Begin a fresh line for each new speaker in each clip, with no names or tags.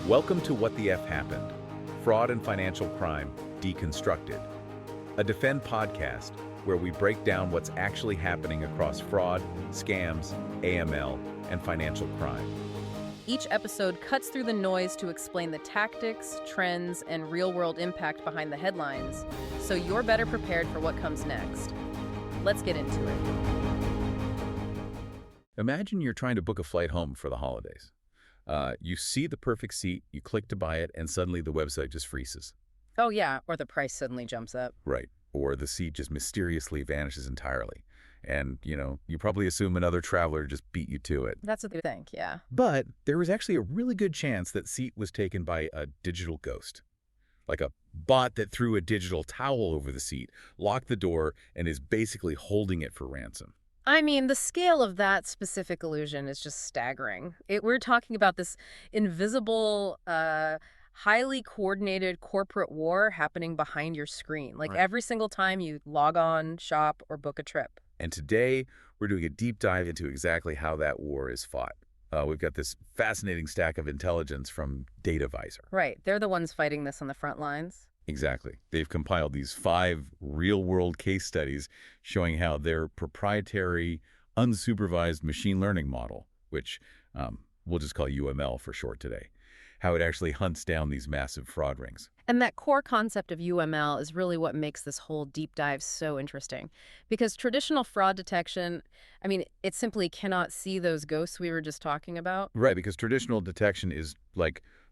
Welcome to What the F Happened, Fraud and Financial Crime Deconstructed, a Defend podcast where we break down what's actually happening across fraud, scams, AML, and financial crime.
Each episode cuts through the noise to explain the tactics, trends, and real-world impact behind the headlines, so you're better prepared for what comes next. Let's get into it.
Imagine you're trying to book a flight home for the holidays. You see the perfect seat, you click to buy it, and suddenly the website just freezes.
Oh yeah, or the price suddenly jumps up.
Right. Or the seat just mysteriously vanishes entirely. And, you probably assume another traveler just beat you to it.
That's what they think, yeah.
But there was actually a really good chance that seat was taken by a digital ghost. Like a bot that threw a digital towel over the seat, locked the door, and is basically holding it for ransom.
I mean, the scale of that specific illusion is just staggering. We're talking about this invisible, highly coordinated corporate war happening behind your screen, like
Right.
every single time you log on, shop, or book a trip.
And today, we're doing a deep dive into exactly how that war is fought. We've got this fascinating stack of intelligence from DataVisor.
Right, they're the ones fighting this on the front lines.
Exactly. They've compiled these 5 real-world case studies showing how their proprietary, unsupervised machine learning model, which we'll just call UML for short today, how it actually hunts down these massive fraud rings.
And that core concept of UML is really what makes this whole deep dive so interesting. Because traditional fraud detection, it simply cannot see those ghosts we were just talking about.
Right, because traditional detection is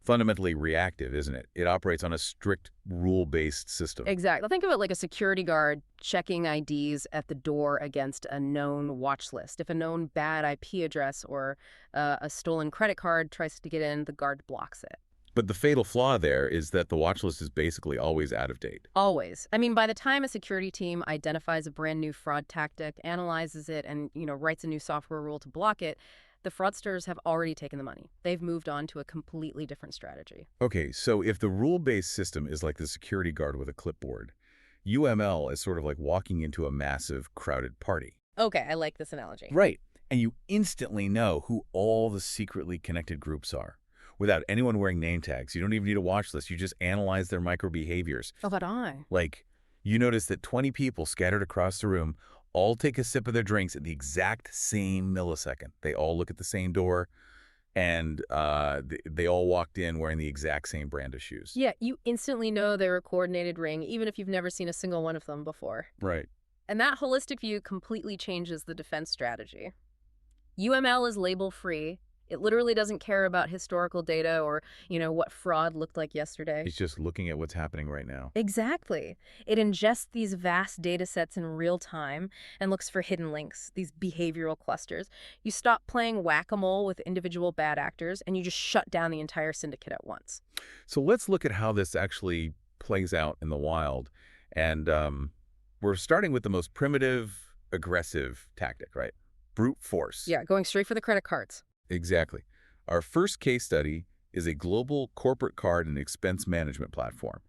fundamentally reactive, isn't it? It operates on a strict rule-based system.
Exactly. Think of it like a security guard checking IDs at the door against a known watch list. If a known bad IP address or a stolen credit card tries to get in, the guard blocks it.
But the fatal flaw there is that the watch list is basically always out of date.
Always. By the time a security team identifies a brand new fraud tactic, analyzes it, and writes a new software rule to block it, the fraudsters have already taken the money. They've moved on to a completely different strategy.
Okay, so if the rule-based system is like the security guard with a clipboard, UML is sort of like walking into a massive, crowded party.
Okay, I like this analogy.
Right, and you instantly know who all the secretly connected groups are. Without anyone wearing name tags, you don't even need a watch list. You just analyze their micro-behaviors.
Oh, but I.
You notice that 20 people scattered across the room all take a sip of their drinks at the exact same millisecond. They all look at the same door, and they all walked in wearing the exact same brand of shoes.
Yeah, you instantly know they're a coordinated ring, even if you've never seen a single one of them before.
Right.
And that holistic view completely changes the defense strategy. UML is label-free. It literally doesn't care about historical data or, what fraud looked like yesterday.
It's just looking at what's happening right now.
Exactly. It ingests these vast data sets in real time and looks for hidden links, these behavioral clusters. You stop playing whack-a-mole with individual bad actors, and you just shut down the entire syndicate at once.
So let's look at how this actually plays out in the wild. And we're starting with the most primitive, aggressive tactic, right? Brute force.
Yeah, going straight for the credit cards.
Exactly. Our first case study is a global corporate card and expense management platform.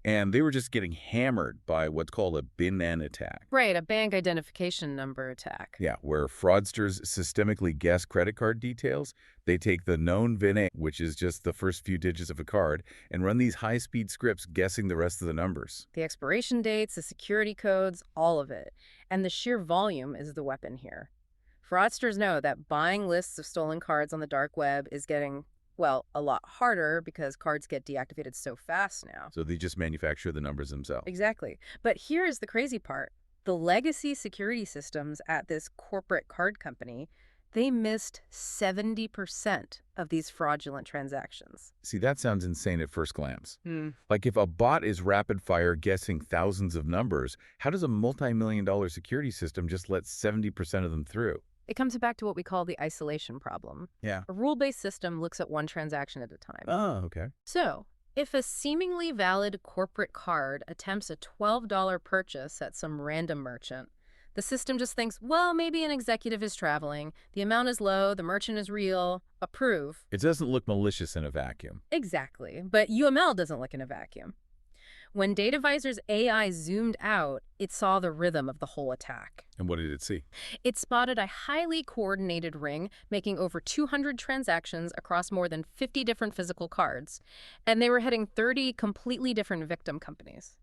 And they were just getting hammered by what's called a BNPL attack.
Right, a bank identification number attack.
Yeah, where fraudsters systemically guess credit card details. They take the known VIN, which is just the first few digits of a card, and run these high-speed scripts guessing the rest of the numbers.
The expiration dates, the security codes, all of it. And the sheer volume is the weapon here. Fraudsters know that buying lists of stolen cards on the dark web is getting, a lot harder because cards get deactivated so fast now.
So they just manufacture the numbers themselves.
Exactly. But here is the crazy part. The legacy security systems at this corporate card company, they missed 70% of these fraudulent transactions.
See, that sounds insane at first glance. Like if a bot is rapid-fire guessing thousands of numbers, how does a multi-million-dollar security system just let 70% of them through?
It comes back to what we call the isolation problem.
Yeah.
A rule-based system looks at one transaction at a time.
Oh, okay.
So, if a seemingly valid corporate card attempts a $12 purchase at some random merchant, the system just thinks, maybe an executive is traveling, the amount is low, the merchant is real, approve.
It doesn't look malicious in a vacuum.
Exactly. But UML doesn't look in a vacuum. When DataVisor's AI zoomed out, it saw the rhythm of the whole attack.
And what did it see?
It spotted a highly coordinated ring making over 200 transactions across more than 50 different physical cards, and they were hitting 30 completely different victim companies.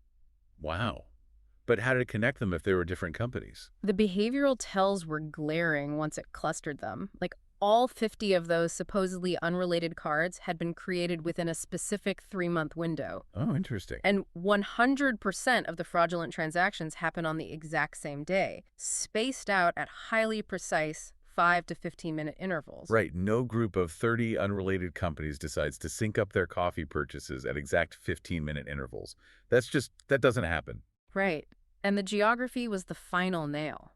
Wow. But how did it connect them if they were different companies?
The behavioral tells were glaring once it clustered them. Like all 50 of those supposedly unrelated cards had been created within a specific 3-month window.
Oh, interesting.
And 100% of the fraudulent transactions happen on the exact same day, spaced out at highly precise 5 to 15-minute intervals.
Right. No group of 30 unrelated companies decides to sync up their coffee purchases at exact 15-minute intervals. That doesn't happen.
Right. And the geography was the final nail.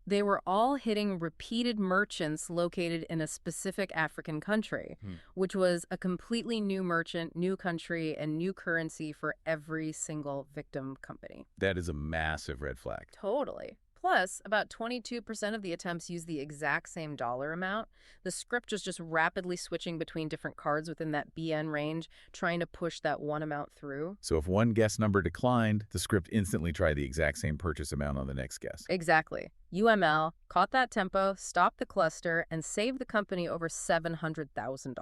They were all hitting repeated merchants located in a specific African country, which was a completely new merchant, new country, and new currency for every single victim company.
That is a massive red flag.
Totally. Plus, about 22% of the attempts used the exact same dollar amount. The script was just rapidly switching between different cards within that BN range, trying to push that one amount through.
So if one guess number declined, the script instantly tried the exact same purchase amount on the next guess.
Exactly. UML caught that tempo, stopped the cluster, and saved the company over $700,000.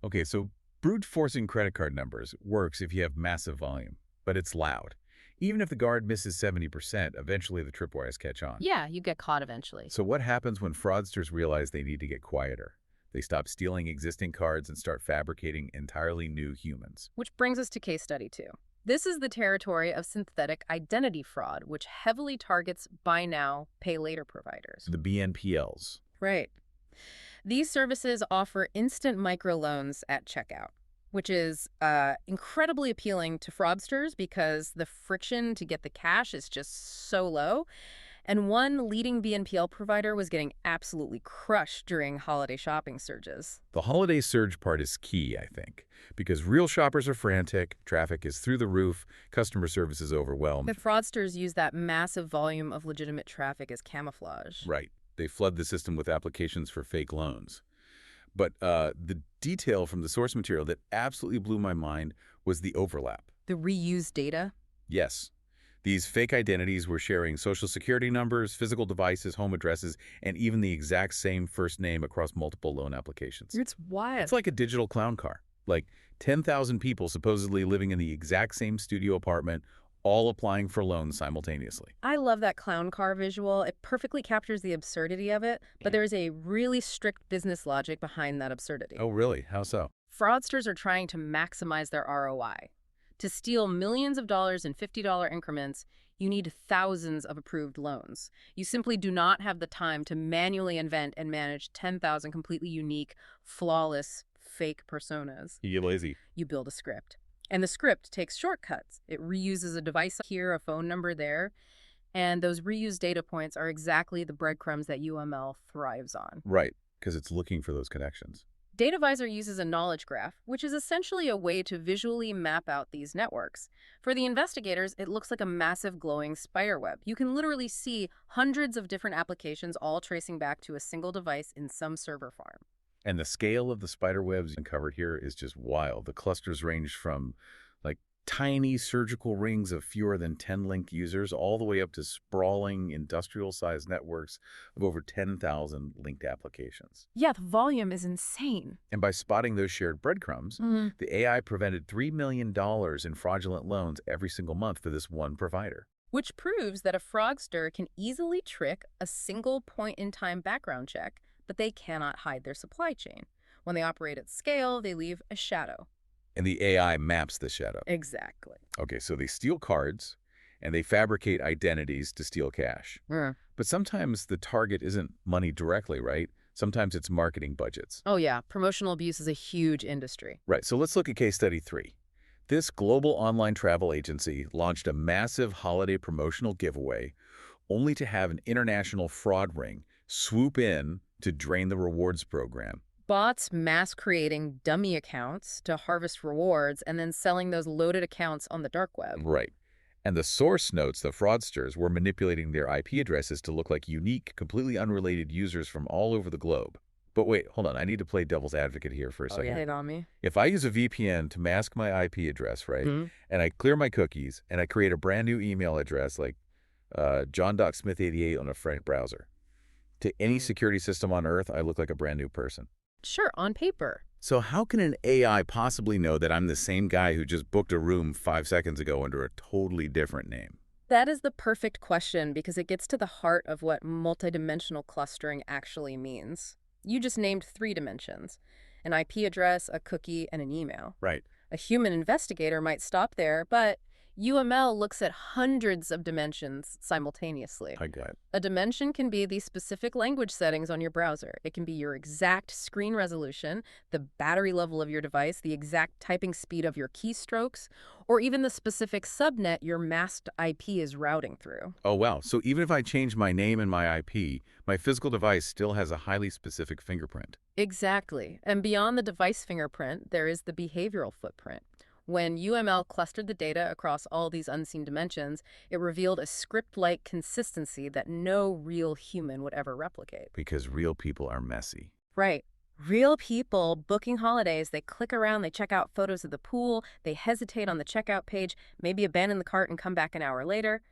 Okay, so brute forcing credit card numbers works if you have massive volume, but it's loud. Even if the guard misses 70%, eventually the tripwires catch on.
Yeah, you get caught eventually.
So what happens when fraudsters realize they need to get quieter? They stop stealing existing cards and start fabricating entirely new humans.
Which brings us to case study 2. This is the territory of synthetic identity fraud, which heavily targets buy now, pay later providers.
The BNPLs.
Right. These services offer instant microloans at checkout, which is incredibly appealing to fraudsters because the friction to get the cash is just so low. And one leading BNPL provider was getting absolutely crushed during holiday shopping surges.
The holiday surge part is key, I think, because real shoppers are frantic, traffic is through the roof, customer service is overwhelmed.
The fraudsters use that massive volume of legitimate traffic as camouflage.
Right. They flood the system with applications for fake loans. But the detail from the source material that absolutely blew my mind was the overlap.
The reused data?
Yes. These fake identities were sharing social security numbers, physical devices, home addresses, and even the exact same first name across multiple loan applications.
It's wild.
It's like a digital clown car. Like 10,000 people supposedly living in the exact same studio apartment, all applying for loans simultaneously.
I love that clown car visual. It perfectly captures the absurdity of it, but there is a really strict business logic behind that absurdity.
Oh, really? How so?
Fraudsters are trying to maximize their ROI. To steal millions of dollars in $50 increments, you need thousands of approved loans. You simply do not have the time to manually invent and manage 10,000 completely unique, flawless, fake personas.
You get lazy.
You build a script. And the script takes shortcuts. It reuses a device here, a phone number there, and those reused data points are exactly the breadcrumbs that UML thrives on.
Right, because it's looking for those connections.
DataVisor uses a knowledge graph, which is essentially a way to visually map out these networks. For the investigators, it looks like a massive glowing spiderweb. You can literally see hundreds of different applications all tracing back to a single device in some server farm.
And the scale of the spider webs uncovered here is just wild. The clusters range from like tiny surgical rings of fewer than 10 linked users all the way up to sprawling industrial-sized networks of over 10,000 linked applications.
Yeah, the volume is insane.
And by spotting those shared breadcrumbs, the AI prevented $3 million in fraudulent loans every single month for this one provider.
Which proves that a fraudster can easily trick a single point-in-time background check, but they cannot hide their supply chain. When they operate at scale, they leave a shadow.
And the AI maps the shadow.
Exactly.
Okay, so they steal cards, and they fabricate identities to steal cash. But sometimes the target isn't money directly, right? Sometimes it's marketing budgets.
Oh yeah, promotional abuse is a huge industry.
Right, so let's look at case study 3. This global online travel agency launched a massive holiday promotional giveaway only to have an international fraud ring swoop in to drain the rewards program.
Bots mass creating dummy accounts to harvest rewards and then selling those loaded accounts on the dark web.
Right. And the source notes the fraudsters were manipulating their IP addresses to look like unique, completely unrelated users from all over the globe. But wait, hold on. I need to play devil's advocate here for a
Oh, yeah,
second.
hit on me.
If I use a VPN to mask my IP address, right,
Hmm.
and I clear my cookies, and I create a brand new email address like john.smith88 on a French browser, to any security system on Earth, I look like a brand new person.
Sure, on paper.
So how can an AI possibly know that I'm the same guy who just booked a room 5 seconds ago under a totally different name?
That is the perfect question because it gets to the heart of what multidimensional clustering actually means. You just named 3 dimensions: an IP address, a cookie, and an email.
Right.
A human investigator might stop there, but UML looks at hundreds of dimensions simultaneously.
I got it.
A dimension can be the specific language settings on your browser. It can be your exact screen resolution, the battery level of your device, the exact typing speed of your keystrokes, or even the specific subnet your masked IP is routing through.
Oh, wow. So even if I change my name and my IP, my physical device still has a highly specific fingerprint.
Exactly. And beyond the device fingerprint, there is the behavioral footprint. When UML clustered the data across all these unseen dimensions, it revealed a script-like consistency that no real human would ever replicate.
Because real people are messy.
Right. Real people booking holidays, they click around, they check out photos of the pool, they hesitate on the checkout page, maybe abandon the cart and come back an hour later.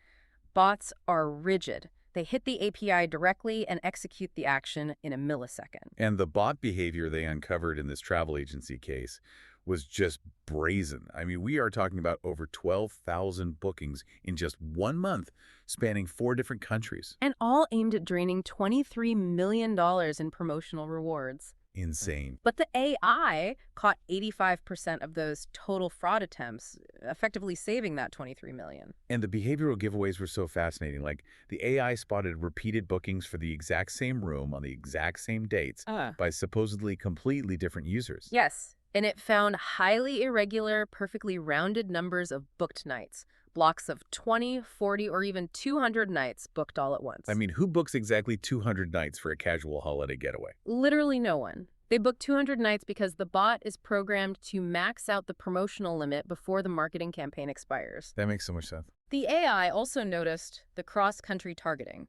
Bots are rigid. They hit the API directly and execute the action in a millisecond.
And the bot behavior they uncovered in this travel agency case was just brazen. I mean, we are talking about over 12,000 bookings in just 1 month, spanning 4 different countries.
And all aimed at draining $23 million in promotional rewards.
Insane.
But the AI caught 85% of those total fraud attempts, effectively saving that $23 million.
And the behavioral giveaways were so fascinating. Like, the AI spotted repeated bookings for the exact same room on the exact same dates by supposedly completely different users.
Yes, and it found highly irregular, perfectly rounded numbers of booked nights, blocks of 20, 40, or even 200 nights booked all at once.
I mean, who books exactly 200 nights for a casual holiday getaway?
Literally no one. They book 200 nights because the bot is programmed to max out the promotional limit before the marketing campaign expires.
That makes so much sense.
The AI also noticed the cross-country targeting.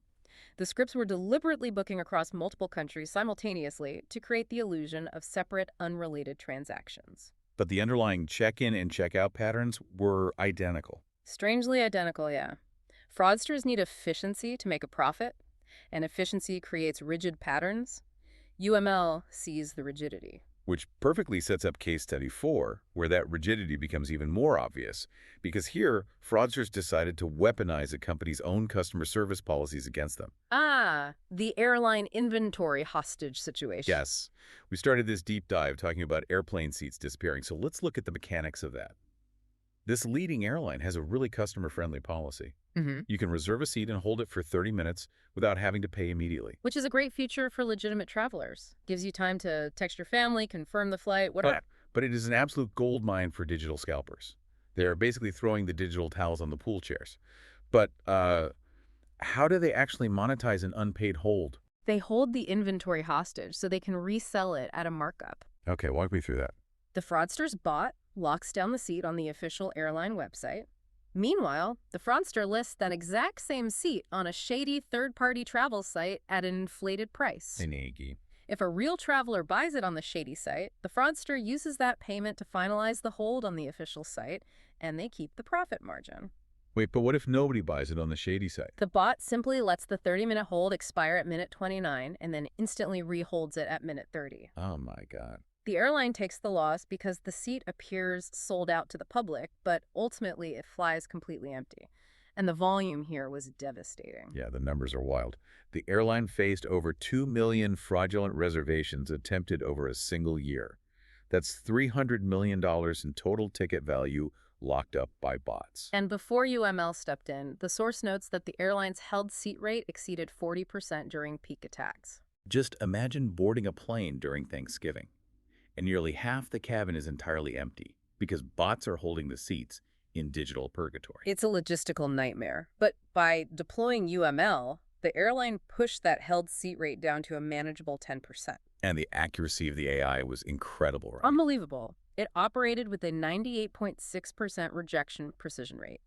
The scripts were deliberately booking across multiple countries simultaneously to create the illusion of separate, unrelated transactions.
But the underlying check-in and check-out patterns were identical.
Strangely identical, yeah. Fraudsters need efficiency to make a profit, and efficiency creates rigid patterns. UML sees the rigidity.
Which perfectly sets up case study 4, where that rigidity becomes even more obvious. Because here, fraudsters decided to weaponize a company's own customer service policies against them.
Ah, the airline inventory hostage situation.
Yes, we started this deep dive talking about airplane seats disappearing, so let's look at the mechanics of that. This leading airline has a really customer-friendly policy. You can reserve a seat and hold it for 30 minutes without having to pay immediately.
Which is a great feature for legitimate travelers. Gives you time to text your family, confirm the flight, whatever.
But it is an absolute goldmine for digital scalpers. They're basically throwing the digital towels on the pool chairs. But how do they actually monetize an unpaid hold?
They hold the inventory hostage so they can resell it at a markup.
Okay, walk me through that.
The fraudster's bot locks down the seat on the official airline website. Meanwhile, the fraudster lists that exact same seat on a shady third-party travel site at an inflated price. If a real traveler buys it on the shady site, the fraudster uses that payment to finalize the hold on the official site, and they keep the profit margin.
Wait, but what if nobody buys it on the shady site?
The bot simply lets the 30-minute hold expire at minute 29 and then instantly reholds it at minute 30.
Oh my God.
The airline takes the loss because the seat appears sold out to the public, but ultimately it flies completely empty. And the volume here was devastating.
Yeah, the numbers are wild. The airline faced over 2 million fraudulent reservations attempted over a single year. That's $300 million in total ticket value locked up by bots.
And before UML stepped in, the source notes that the airline's held seat rate exceeded 40% during peak attacks.
Just imagine boarding a plane during Thanksgiving, and nearly half the cabin is entirely empty because bots are holding the seats in digital purgatory.
It's a logistical nightmare. But by deploying UML, the airline pushed that held seat rate down to a manageable 10%.
And the accuracy of the AI was incredible, right?
Unbelievable. It operated with a 98.6% rejection precision rate.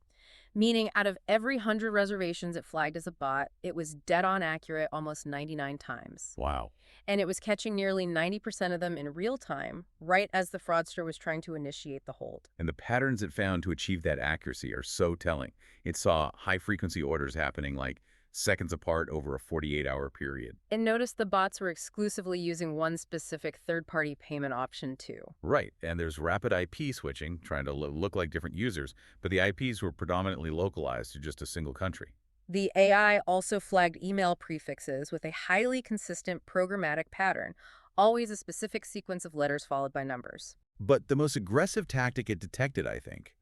meaning out of every 100 reservations it flagged as a bot, it was dead on accurate almost 99 times.
Wow.
And it was catching nearly 90% of them in real time, right as the fraudster was trying to initiate the hold.
And the patterns it found to achieve that accuracy are so telling. It saw high-frequency orders happening like seconds apart over a 48-hour period.
And notice the bots were exclusively using one specific third-party payment option too.
Right, and there's rapid IP switching, trying to look like different users, but the IPs were predominantly localized to just a single country.
The AI also flagged email prefixes with a highly consistent programmatic pattern, always a specific sequence of letters followed by numbers.
But the most aggressive tactic it detected, I think,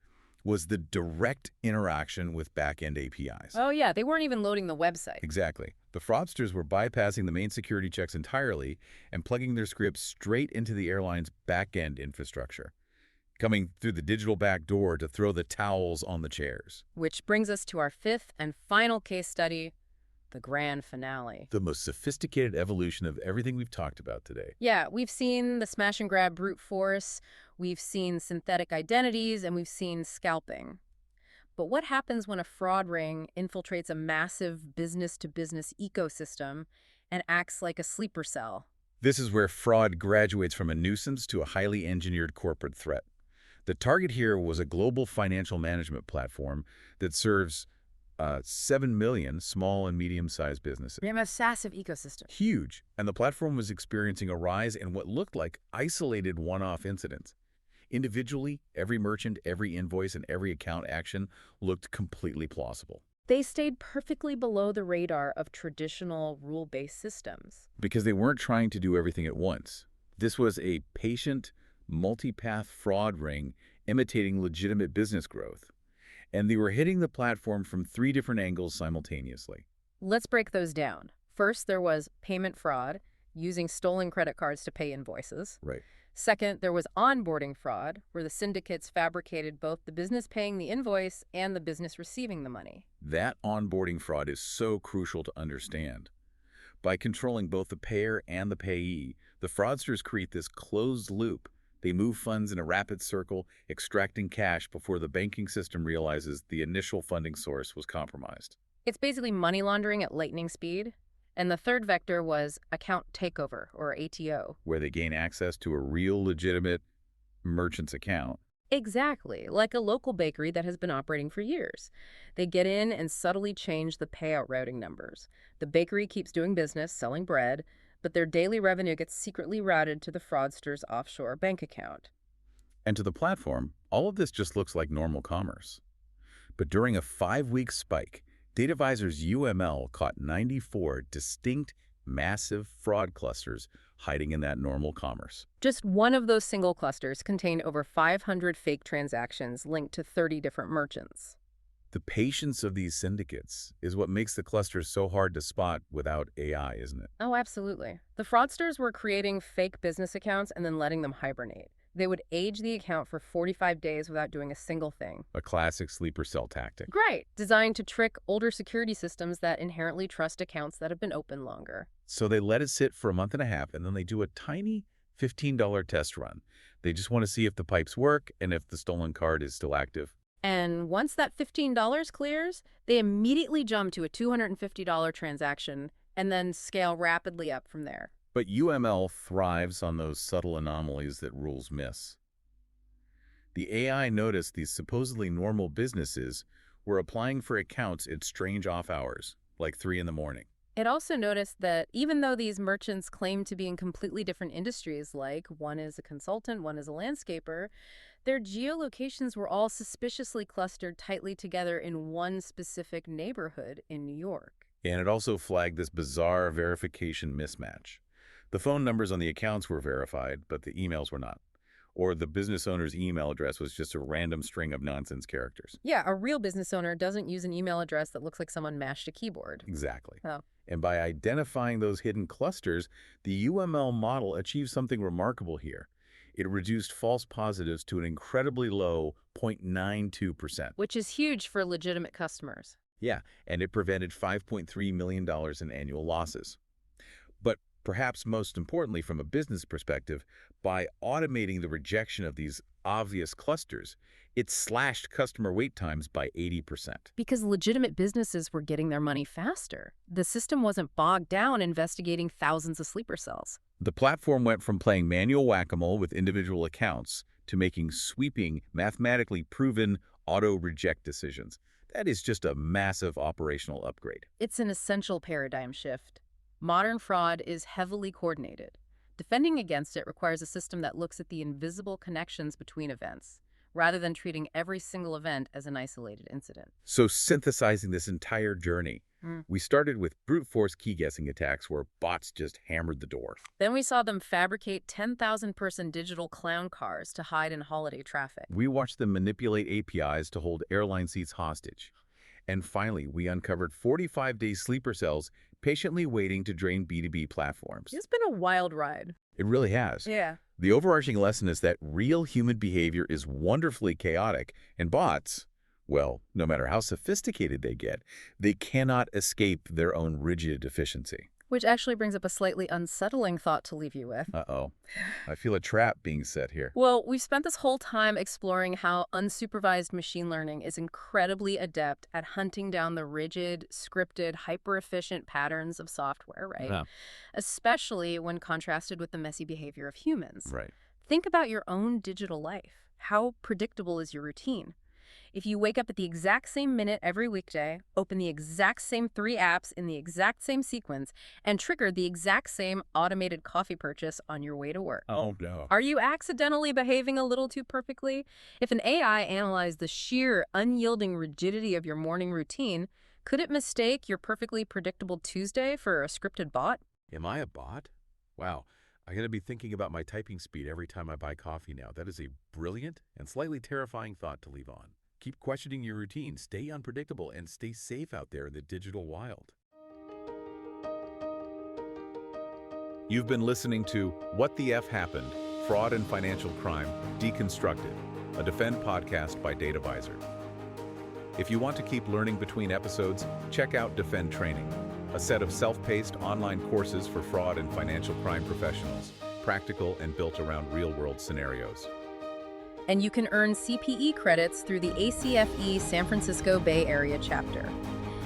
was the direct interaction with back-end APIs.
Oh yeah, they weren't even loading the website.
Exactly. The fraudsters were bypassing the main security checks entirely and plugging their scripts straight into the airline's back-end infrastructure, coming through the digital back door to throw the towels on the chairs.
Which brings us to our fifth and final case study, the grand finale.
The most sophisticated evolution of everything we've talked about today.
Yeah, we've seen the smash and grab brute force, we've seen synthetic identities, and we've seen scalping. But what happens when a fraud ring infiltrates a massive business-to-business ecosystem and acts like a sleeper cell?
This is where fraud graduates from a nuisance to a highly engineered corporate threat. The target here was a global financial management platform that serves 7 million small and medium-sized businesses.
We have a massive ecosystem.
Huge, and the platform was experiencing a rise in what looked like isolated one-off incidents. Individually, every merchant, every invoice, and every account action looked completely plausible.
They stayed perfectly below the radar of traditional rule-based systems.
Because they weren't trying to do everything at once. This was a patient, multi-path fraud ring imitating legitimate business growth. And they were hitting the platform from 3 different angles simultaneously.
Let's break those down. First, there was payment fraud, using stolen credit cards to pay invoices.
Right.
Second, there was onboarding fraud, where the syndicates fabricated both the business paying the invoice and the business receiving the money.
That onboarding fraud is so crucial to understand. By controlling both the payer and the payee, the fraudsters create this closed loop. They move funds in a rapid circle, extracting cash before the banking system realizes the initial funding source was compromised.
It's basically money laundering at lightning speed. And the third vector was account takeover, or ATO.
Where they gain access to a real legitimate merchant's account.
Exactly, like a local bakery that has been operating for years. They get in and subtly change the payout routing numbers. The bakery keeps doing business, selling bread, but their daily revenue gets secretly routed to the fraudster's offshore bank account.
And to the platform, all of this just looks like normal commerce. But during a 5-week spike, DataVisor's UML caught 94 distinct, massive fraud clusters hiding in that normal commerce.
Just one of those single clusters contained over 500 fake transactions linked to 30 different merchants.
The patience of these syndicates is what makes the clusters so hard to spot without AI, isn't it?
Oh, absolutely. The fraudsters were creating fake business accounts and then letting them hibernate. They would age the account for 45 days without doing a single thing.
A classic sleeper cell tactic.
Great! Designed to trick older security systems that inherently trust accounts that have been open longer.
So they let it sit for a month and a half, and then they do a tiny $15 test run. They just want to see if the pipes work and if the stolen card is still active.
And once that $15 clears, they immediately jump to a $250 transaction and then scale rapidly up from there.
But UML thrives on those subtle anomalies that rules miss. The AI noticed these supposedly normal businesses were applying for accounts at strange off hours, like 3 in the morning.
It also noticed that even though these merchants claim to be in completely different industries, like one is a consultant, one is a landscaper, their geolocations were all suspiciously clustered tightly together in one specific neighborhood in New York.
And it also flagged this bizarre verification mismatch. The phone numbers on the accounts were verified, but the emails were not. Or the business owner's email address was just a random string of nonsense characters.
Yeah, a real business owner doesn't use an email address that looks like someone mashed a keyboard.
Exactly.
Oh.
And by identifying those hidden clusters, the UML model achieved something remarkable here. It reduced false positives to an incredibly low 0.92%.
Which is huge for legitimate customers.
Yeah, and it prevented $5.3 million in annual losses. But perhaps most importantly from a business perspective, by automating the rejection of these obvious clusters, it slashed customer wait times by 80%.
Because legitimate businesses were getting their money faster. The system wasn't bogged down investigating thousands of sleeper cells.
The platform went from playing manual whack-a-mole with individual accounts to making sweeping, mathematically proven auto-reject decisions. That is just a massive operational upgrade.
It's an essential paradigm shift. Modern fraud is heavily coordinated. Defending against it requires a system that looks at the invisible connections between events, rather than treating every single event as an isolated incident.
So synthesizing this entire journey, we started with brute force key guessing attacks where bots just hammered the door.
Then we saw them fabricate 10,000-person digital clown cars to hide in holiday traffic.
We watched them manipulate APIs to hold airline seats hostage. And finally, we uncovered 45-day sleeper cells patiently waiting to drain B2B platforms.
It's been a wild ride.
It really has.
Yeah.
The overarching lesson is that real human behavior is wonderfully chaotic, and bots, well, no matter how sophisticated they get, they cannot escape their own rigid efficiency.
Which actually brings up a slightly unsettling thought to leave you with.
Uh-oh. I feel a trap being set here.
Well, we've spent this whole time exploring how unsupervised machine learning is incredibly adept at hunting down the rigid, scripted, hyper-efficient patterns of software, right?
Yeah.
Especially when contrasted with the messy behavior of humans.
Right.
Think about your own digital life. How predictable is your routine? If you wake up at the exact same minute every weekday, open the exact same 3 apps in the exact same sequence, and trigger the exact same automated coffee purchase on your way to work.
Oh, no.
Are you accidentally behaving a little too perfectly? If an AI analyzed the sheer, unyielding rigidity of your morning routine, could it mistake your perfectly predictable Tuesday for a scripted bot?
Am I a bot? Wow. I'm going to be thinking about my typing speed every time I buy coffee now. That is a brilliant and slightly terrifying thought to leave on. Keep questioning your routine, stay unpredictable, and stay safe out there in the digital wild. You've been listening to What the F Happened? Fraud and Financial Crime Deconstructed, a Defend podcast by DataVisor. If you want to keep learning between episodes, check out Defend Training, a set of self-paced online courses for fraud and financial crime professionals, practical and built around real-world scenarios.
And you can earn CPE credits through the ACFE San Francisco Bay Area chapter.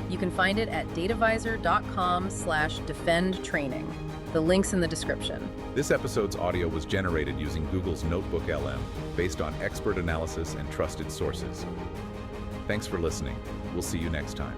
You can find it at datavisor.com/defendtraining. The link's in the description.
This episode's audio was generated using Google's Notebook LM, based on expert analysis and trusted sources. Thanks for listening. We'll see you next time.